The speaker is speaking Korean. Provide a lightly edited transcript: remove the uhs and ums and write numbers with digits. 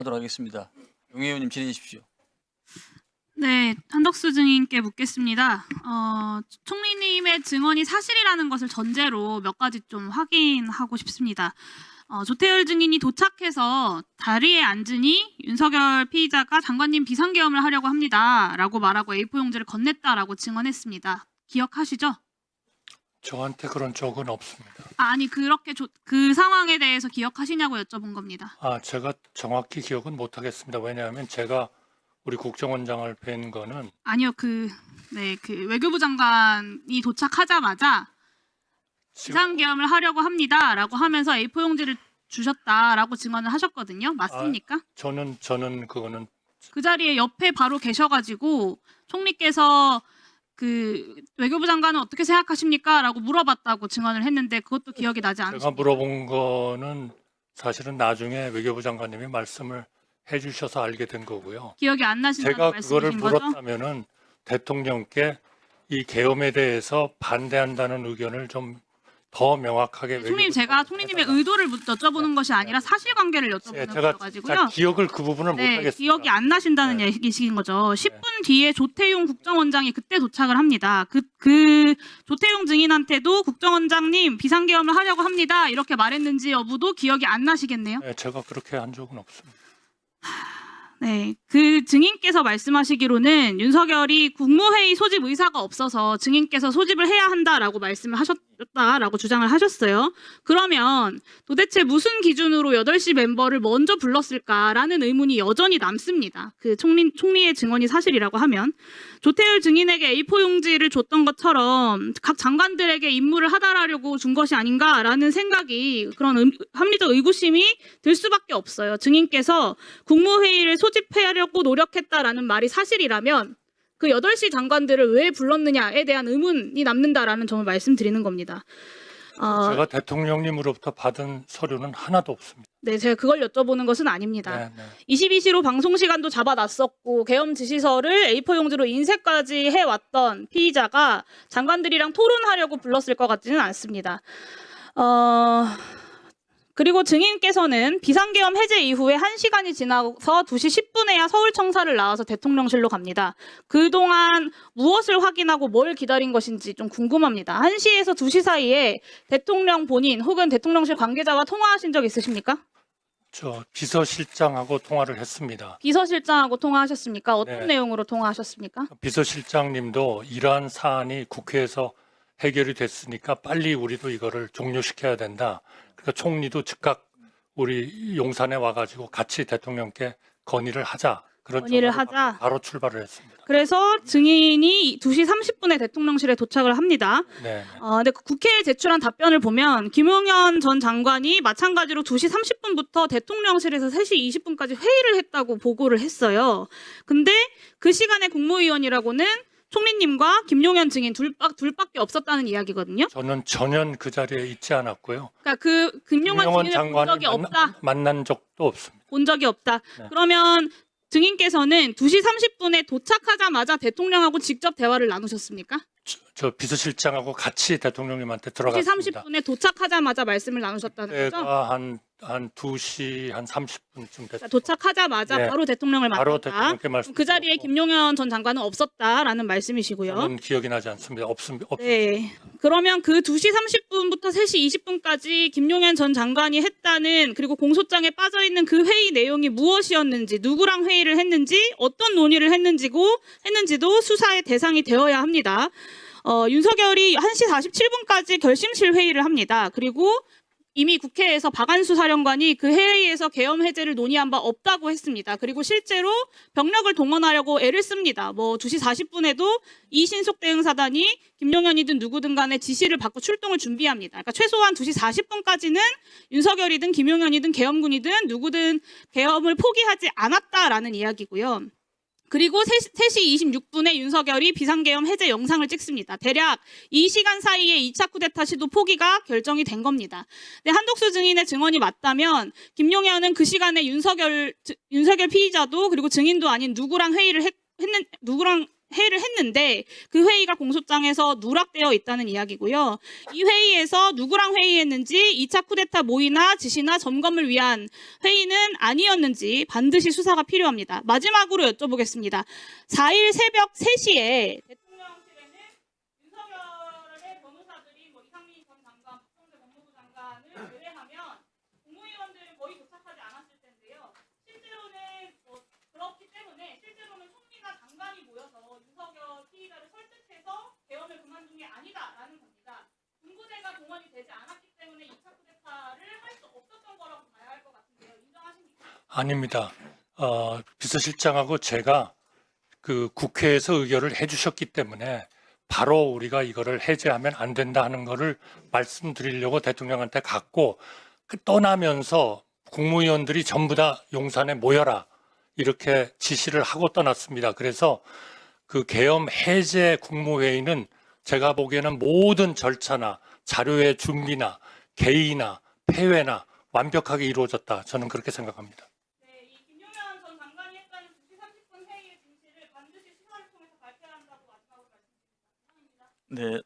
하도록 하겠습니다. 용 의원님 질의해 주십시오. 네, 한덕수 증인께 묻겠습니다. 총리님의 증언이 사실이라는 것을 전제로 몇 가지 좀 확인하고 싶습니다. 조태열 증인이 도착해서 자리에 앉으니 윤석열 피의자가 장관님 비상계엄을 하려고 합니다라고 말하고 A4 용지를 건넸다라고 증언했습니다. 기억하시죠? 저한테 그런 적은 없습니다. 아니 그렇게 그 상황에 대해서 기억하시냐고 여쭤본 겁니다. 제가 정확히 기억은 못하겠습니다. 왜냐하면 제가 우리 국정원장을 뵌 거는 아니요, 그 외교부 장관이 도착하자마자 비상계엄을 하려고 합니다라고 하면서 A4 용지를 주셨다라고 증언을 하셨거든요. 맞습니까? 저는 그거는 그 자리에 옆에 바로 계셔가지고 총리께서 그 외교부 장관은 어떻게 생각하십니까? 라고 물어봤다고 증언을 했는데 그것도 기억이 나지 않으십니까? 제가 물어본 거는 사실은 나중에 외교부 장관님이 말씀을 해주셔서 알게 된 거고요. 기억이 안 나신다는 제가 그거를 말씀이신 거죠? 물었다면은 대통령께 이 계엄에 대해서 반대한다는 의견을 좀 더 명확하게 총리님, 제가 총리님의 의도를 여쭤보는 것이 아니라 사실관계를 여쭤보는 제가 거여가지고요. 기억을 그 부분을 네, 못하겠습니다. 기억이 안 나신다는 얘기신 거죠. 10분 뒤에 조태용 국정원장이 그때 도착을 합니다. 그 조태용 증인한테도 국정원장님 비상계엄을 하려고 합니다. 이렇게 말했는지 여부도 기억이 안 나시겠네요. 네, 제가 그렇게 한 적은 없습니다. 네, 그 증인께서 말씀하시기로는 윤석열이 국무회의 소집 의사가 없어서 증인께서 소집을 해야 한다라고 말씀을 하셨다라고 주장을 하셨어요. 그러면 도대체 무슨 기준으로 8시 멤버를 먼저 불렀을까라는 의문이 여전히 남습니다. 그 총리의 증언이 사실이라고 하면 조태열 증인에게 A4 용지를 줬던 것처럼 각 장관들에게 임무를 하달하려고 준 것이 아닌가라는 생각이 그런 합리적 의구심이 들 수밖에 없어요. 증인께서 국무회의를 소집하려고 노력했다라는 말이 사실이라면 그 8시 장관들을 왜 불렀느냐에 대한 의문이 남는다라는 점을 말씀드리는 겁니다. 제가 대통령님으로부터 받은 서류는 하나도 없습니다. 네, 제가 그걸 여쭤보는 것은 아닙니다. 네. 22시로 방송 시간도 잡아놨었고 계엄 지시서를 A4 용지로 인쇄까지 해왔던 피의자가 장관들이랑 토론하려고 불렀을 것 같지는 않습니다. 그리고 증인께서는 비상계엄 해제 이후에 1시간이 지나서 2시 10분에야 서울청사를 나와서 대통령실로 갑니다. 그동안 무엇을 확인하고 뭘 기다린 것인지 좀 궁금합니다. 1시에서 2시 사이에 대통령 본인 혹은 대통령실 관계자와 통화하신 적 있으십니까? 저 비서실장하고 통화를 했습니다. 비서실장하고 통화하셨습니까? 어떤 네. 내용으로 통화하셨습니까? 비서실장님도 이러한 사안이 국회에서 해결이 됐으니까 빨리 우리도 이거를 종료시켜야 된다. 그러니까 총리도 즉각 우리 용산에 와가지고 같이 대통령께 건의를 하자. 그런 건의를 전화를 하자. 바로 출발을 했습니다. 그래서 증인이 2시 30분에 대통령실에 도착을 합니다. 네. 근데 그 국회에 제출한 답변을 보면 김용현 전 장관이 마찬가지로 2시 30분부터 대통령실에서 3시 20분까지 회의를 했다고 보고를 했어요. 근데 그 시간에 국무위원이라고는 총리님과 김용현 증인 둘밖에 없었다는 이야기거든요. 저는 전혀 그 자리에 있지 않았고요. 그러니까 그 김용현 증인을 본 적이 없다. 만난 적도 없습니다. 본 적이 없다. 네. 그러면 증인께서는 2시 30분에 도착하자마자 대통령하고 직접 대화를 나누셨습니까? 저 비서실장하고 같이 대통령님한테 2시 들어갔습니다. 30분에 도착하자마자 말씀을 나누셨다는 거죠? 때가 한 2시 한 30분쯤 됐어요. 도착하자마자 네. 바로 대통령을 바로 만났다. 대통령께 말씀. 그 자리에 김용현 전 장관은 없었다라는 말씀이시고요. 저는 기억이 나지 않습니다. 없습니다. 네. 그러면 그 2시 30분부터 3시 20분까지 김용현 전 장관이 했다는 그리고 공소장에 빠져있는 그 회의 내용이 무엇이었는지 누구랑 회의를 했는지 어떤 논의를 했는지도 수사의 대상이 되어야 합니다. 윤석열이 1시 47분까지 결심실 회의를 합니다. 그리고 이미 국회에서 박안수 사령관이 그 회의에서 계엄 해제를 논의한 바 없다고 했습니다. 그리고 실제로 병력을 동원하려고 애를 씁니다. 2시 40분에도 이신속 대응사단이 김용현이든 누구든 간에 지시를 받고 출동을 준비합니다. 그러니까 최소한 2시 40분까지는 윤석열이든 김용현이든 계엄군이든 누구든 계엄을 포기하지 않았다라는 이야기고요. 그리고 3시 26분에 윤석열이 비상계엄 해제 영상을 찍습니다. 대략 이 시간 사이에 2차 쿠데타 시도 포기가 결정이 된 겁니다. 근데 한덕수 증인의 증언이 맞다면 김용현은 그 시간에 윤석열 피의자도 그리고 증인도 아닌 누구랑 회의를 했는데 그 회의가 공소장에서 누락되어 있다는 이야기고요. 이 회의에서 누구랑 회의했는지 2차 쿠데타 모의나 지시나 점검을 위한 회의는 아니었는지 반드시 수사가 필요합니다. 마지막으로 여쭤보겠습니다. 4일 새벽 3시에 대통령실에는 윤석열의 변호사들이 이상민 전 장관, 박성재 법무부 장관을 제외하면 국무위원들은 거의 도착하지 않았을 텐데요. 실제로는 그렇기 때문에 실제로는 총리가 장관이 모여서 윤석열 피의자를 설득해서 개헌을 그만둔 게 아니다라는 겁니다. 군부대가 동원이 되지 않았기 때문에 2차 쿠데타를 할 수 없었던 거라고 봐야 할 것 같은데요. 인정하십니까? 아닙니다. 비서실장하고 제가 그 국회에서 의결을 해주셨기 때문에 바로 우리가 이거를 해제하면 안 된다 하는 거를 말씀드리려고 대통령한테 갔고 떠나면서 국무위원들이 전부 다 용산에 모여라 이렇게 지시를 하고 떠났습니다. 그래서 그 계엄 해제 국무회의는 제가 보기에는 모든 절차나 자료의 준비나 개의나 폐회나 완벽하게 이루어졌다. 저는 그렇게 생각합니다. 네, 이 김용현 전 장관이 했다는 2시 30분 회의의 진실을 반드시 수사를 통해서 밝혀야 한다고 마지막으로 말씀드립니다. 네,